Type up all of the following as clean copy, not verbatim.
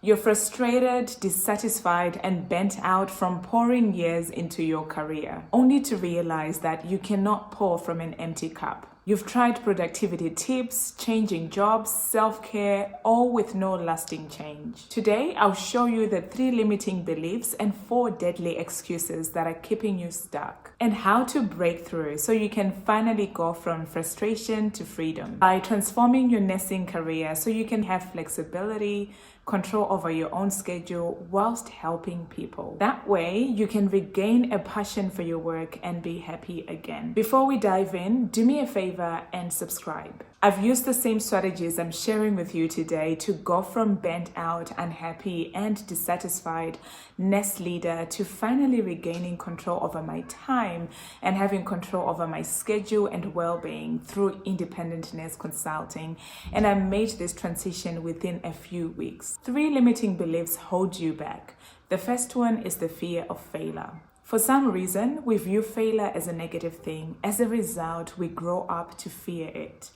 You're frustrated, dissatisfied, and bent out from pouring years into your career, only to realize that you cannot pour from an empty cup. You've tried productivity tips, changing jobs, self-care, all with no lasting change. Today, I'll show you the 3 limiting beliefs and 4 deadly excuses that are keeping you stuck, and how to break through so you can finally go from frustration to freedom by transforming your nursing career so you can have flexibility, control over your own schedule whilst helping people. That way, you can regain a passion for your work and be happy again. Before we dive in, do me a favor and subscribe. I've used the same strategies I'm sharing with you today to go from burnt out, unhappy, and dissatisfied nest leader to finally regaining control over my time and having control over my schedule and well-being through independent nurse consulting. And I made this transition within a few weeks. 3 limiting beliefs hold you back. The first one is the fear of failure. For some reason, we view failure as a negative thing. As a result, we grow up to fear it.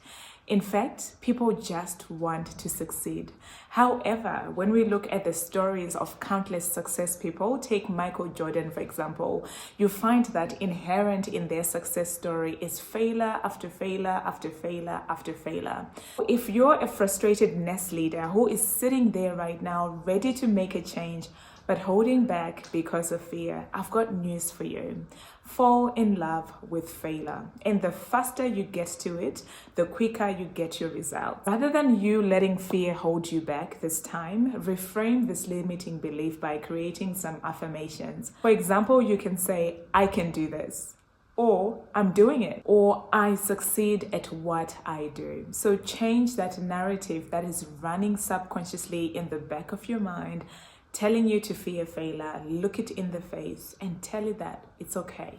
In fact, people just want to succeed. However, when we look at the stories of countless success people, take Michael Jordan for example, you find that inherent in their success story is failure after failure after failure after failure. If you're a frustrated nest leader who is sitting there right now ready to make a change, but holding back because of fear, I've got news for you. Fall in love with failure. And the faster you get to it, the quicker you get your results. Rather than you letting fear hold you back this time, reframe this limiting belief by creating some affirmations. For example, you can say, I can do this. Or I'm doing it, or I succeed at what I do. So change that narrative that is running subconsciously in the back of your mind, telling you to fear failure. Look it in the face and tell it that it's okay,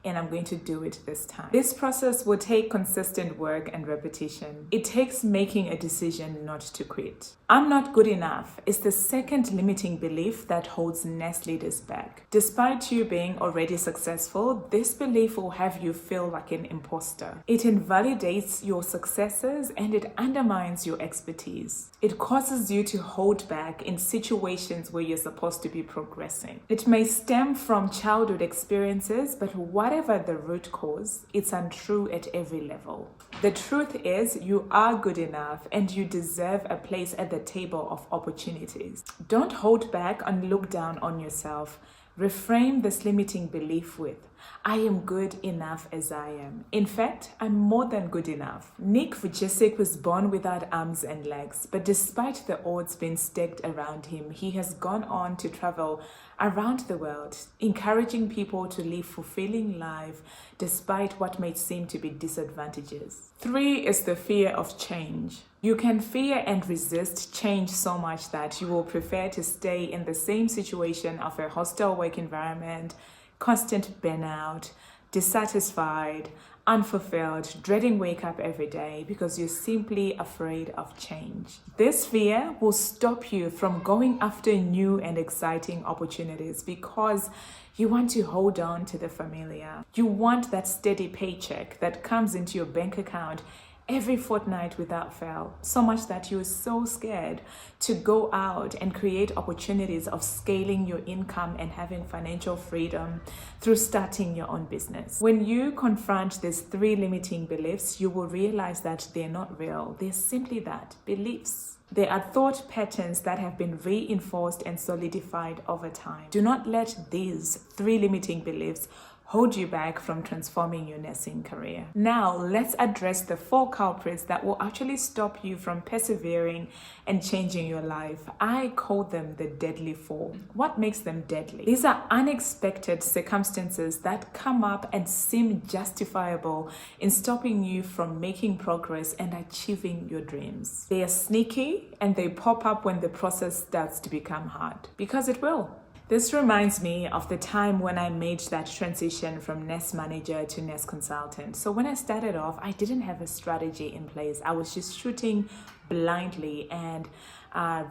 and I'm going to do it this time. This process will take consistent work and repetition. It takes making a decision not to quit. I'm not good enough is the second limiting belief that holds nest leaders back. Despite you being already successful, this belief will have you feel like an imposter. It invalidates your successes and it undermines your expertise. It causes you to hold back in situations where you're supposed to be progressing. It may stem from childhood experiences, but whatever the root cause, it's untrue at every level. The truth is, you are good enough and you deserve a place at the table of opportunities. Don't hold back and look down on yourself. Reframe this limiting belief with, I am good enough as I am. In fact, I'm more than good enough. Nick Vujicic was born without arms and legs, but despite the odds being stacked around him, he has gone on to travel around the world, encouraging people to live fulfilling life despite what may seem to be disadvantages. 3 is the fear of change. You can fear and resist change so much that you will prefer to stay in the same situation of a hostile work environment, constant burnout, dissatisfied, unfulfilled, dreading wake up every day because you're simply afraid of change. This fear will stop you from going after new and exciting opportunities because you want to hold on to the familiar. You want that steady paycheck that comes into your bank account every fortnight without fail, so much that you're so scared to go out and create opportunities of scaling your income and having financial freedom through starting your own business. When you confront these 3 limiting beliefs, you will realize that they're not real. They're simply that, beliefs. They are thought patterns that have been reinforced and solidified over time. Do not let these 3 limiting beliefs hold you back from transforming your nursing career. Now, let's address the 4 culprits that will actually stop you from persevering and changing your life. I call them the deadly 4. What makes them deadly? These are unexpected circumstances that come up and seem justifiable in stopping you from making progress and achieving your dreams. They are sneaky and they pop up when the process starts to become hard, because it will. This reminds me of the time when I made that transition from nurse manager to nurse consultant. So when I started off, I didn't have a strategy in place. I was just shooting blindly and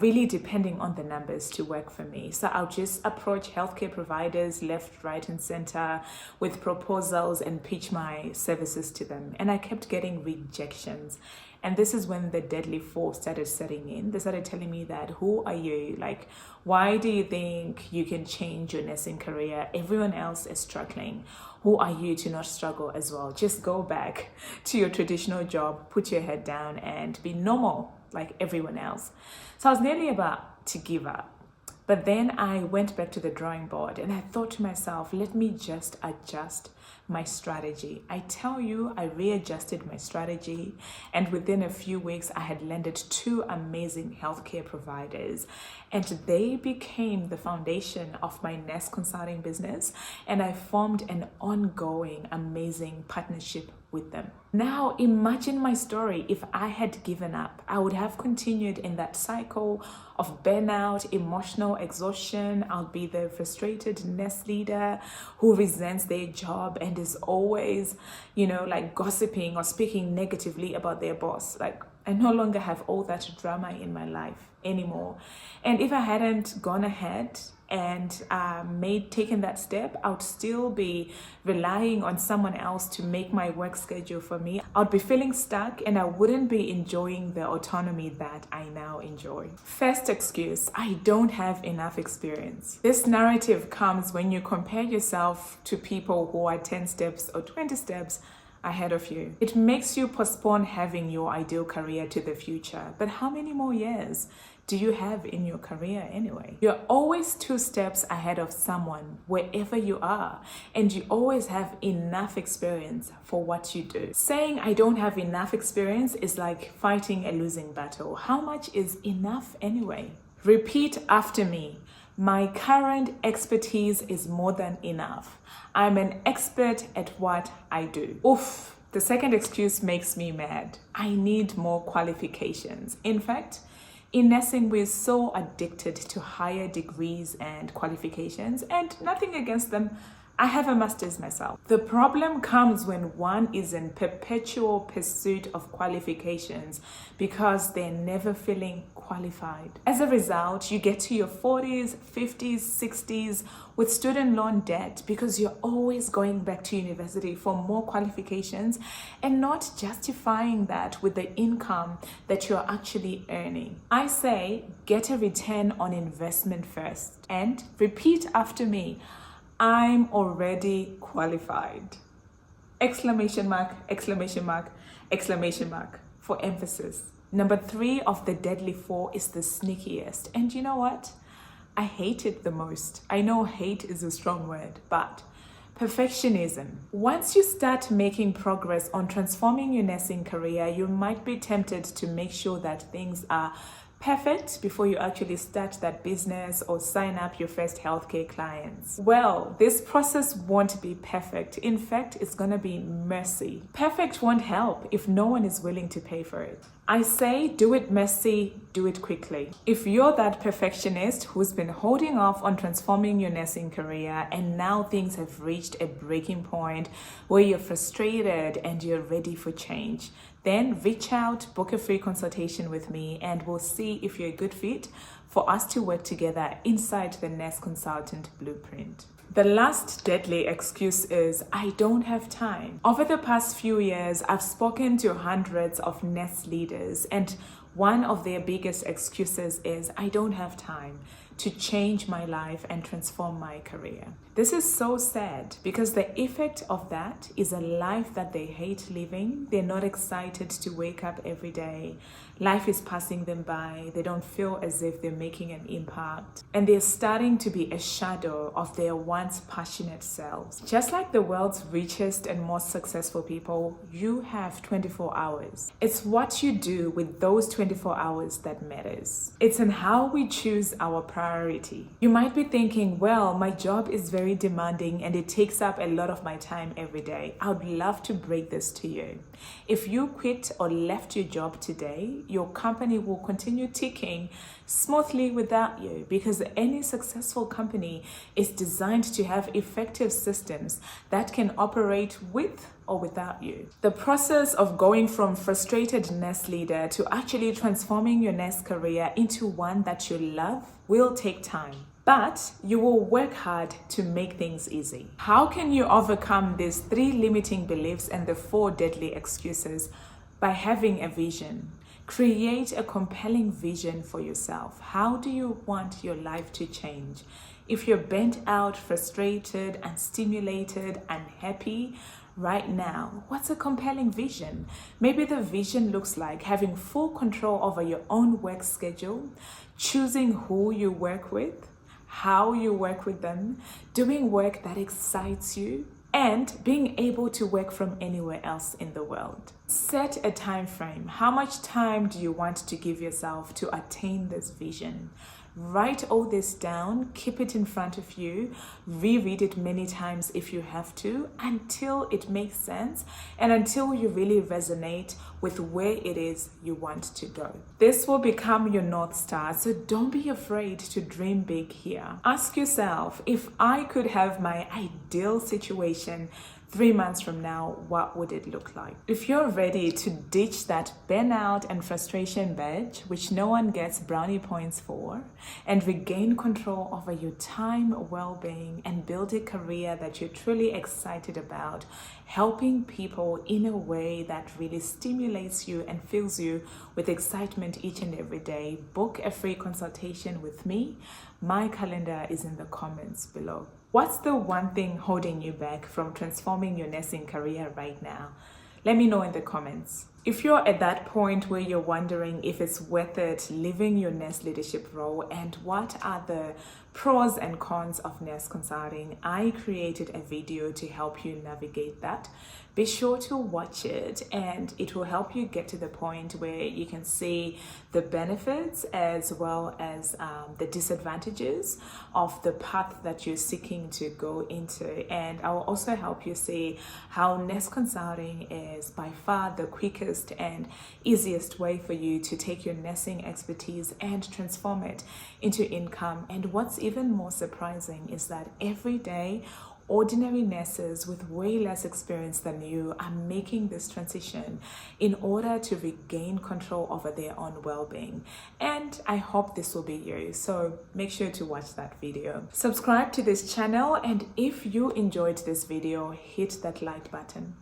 really depending on the numbers to work for me. So I'll just approach healthcare providers left, right, and center with proposals and pitch my services to them. And I kept getting rejections. And this is when the deadly four started setting in. They started telling me that, who are you? Like, why do you think you can change your nursing career? Everyone else is struggling. Who are you to not struggle as well? Just go back to your traditional job, put your head down and be normal like everyone else. So I was nearly about to give up. But then I went back to the drawing board and I thought to myself, let me just adjust my strategy. I tell you, I readjusted my strategy, and within a few weeks, I had landed 2 amazing healthcare providers, and they became the foundation of my nurse consulting business, and I formed an ongoing, amazing partnership with them. Now, imagine my story. If I had given up, I would have continued in that cycle of burnout, emotional exhaustion. I'll be the frustrated nurse leader who resents their job and is always, like gossiping or speaking negatively about their boss. Like, I no longer have all that drama in my life anymore. And if I hadn't gone ahead and taken that step, I would still be relying on someone else to make my work schedule for me. I would be feeling stuck and I wouldn't be enjoying the autonomy that I now enjoy. First excuse, I don't have enough experience. This narrative comes when you compare yourself to people who are 10 steps or 20 steps ahead of you. It makes you postpone having your ideal career to the future. But how many more years do you have in your career anyway? You're always 2 steps ahead of someone wherever you are, and you always have enough experience for what you do. Saying I don't have enough experience is like fighting a losing battle. How much is enough anyway? Repeat after me. My current expertise is more than enough. I'm an expert at what I do. Oof, the second excuse makes me mad. I need more qualifications. In fact, in nursing, we're so addicted to higher degrees and qualifications, and nothing against them. I have a master's myself. The problem comes when one is in perpetual pursuit of qualifications because they're never feeling qualified. As a result, you get to your 40s, 50s, 60s with student loan debt because you're always going back to university for more qualifications and not justifying that with the income that you're actually earning. I say get a return on investment first and repeat after me. I'm already qualified. Exclamation mark, exclamation mark, exclamation mark for emphasis. Number 3 of the deadly 4 is the sneakiest. And you know what? I hate it the most. I know hate is a strong word, but perfectionism. Once you start making progress on transforming your nursing career, you might be tempted to make sure that things are perfect before you actually start that business or sign up your first healthcare clients. Well, this process won't be perfect. In fact, it's gonna be messy. Perfect won't help if no one is willing to pay for it. I say do it messy, do it quickly. If you're that perfectionist who's been holding off on transforming your nursing career and now things have reached a breaking point where you're frustrated and you're ready for change, then reach out, book a free consultation with me, and we'll see if you're a good fit for us to work together inside the Nurse Consultant Blueprint. The last deadly excuse is, I don't have time. Over the past few years, I've spoken to hundreds of nurse leaders, and one of their biggest excuses is, I don't have time to change my life and transform my career. This is so sad because the effect of that is a life that they hate living. They're not excited to wake up every day. Life is passing them by. They don't feel as if they're making an impact. And they're starting to be a shadow of their once passionate selves. Just like the world's richest and most successful people, you have 24 hours. It's what you do with those 24 hours that matters. It's in how we choose our priority. You might be thinking, well, my job is very demanding and it takes up a lot of my time every day. I would love to break this to you. If you quit or left your job today, your company will continue ticking smoothly without you, because any successful company is designed to have effective systems that can operate with or without you. The process of going from frustrated nurse leader to actually transforming your nurse career into one that you love will take time, but you will work hard to make things easy. How can you overcome these 3 limiting beliefs and the 4 deadly excuses? By having a vision. Create a compelling vision for yourself. How do you want your life to change? If you're burnt out, frustrated, unstimulated, unhappy right now, what's a compelling vision? Maybe the vision looks like having full control over your own work schedule, choosing who you work with, how you work with them, doing work that excites you, and being able to work from anywhere else in the world. Set a time frame. How much time do you want to give yourself to attain this vision? Write all this down, keep it in front of you, reread it many times if you have to, until it makes sense and until you really resonate with where it is you want to go. This will become your North Star, so don't be afraid to dream big here. Ask yourself, if I could have my ideal situation 3 months from now, what would it look like? If you're ready to ditch that burnout and frustration badge, which no one gets brownie points for, and regain control over your time, well-being, and build a career that you're truly excited about, helping people in a way that really stimulates you and fills you with excitement each and every day, book a free consultation with me. My calendar is in the comments below. What's the one thing holding you back from transforming your nursing career right now? Let me know in the comments. If you're at that point where you're wondering if it's worth it leaving your nurse leadership role and what are the pros and cons of nurse consulting, I created a video to help you navigate that. Be sure to watch it and it will help you get to the point where you can see the benefits as well as the disadvantages of the path that you're seeking to go into. And I will also help you see how nurse consulting is by far the quickest and easiest way for you to take your nursing expertise and transform it into income. And what's even more surprising is that every day ordinary nurses with way less experience than you are making this transition in order to regain control over their own well-being. And I hope this will be you. So make sure to watch that video. Subscribe to this channel, and if you enjoyed this video, hit that like button.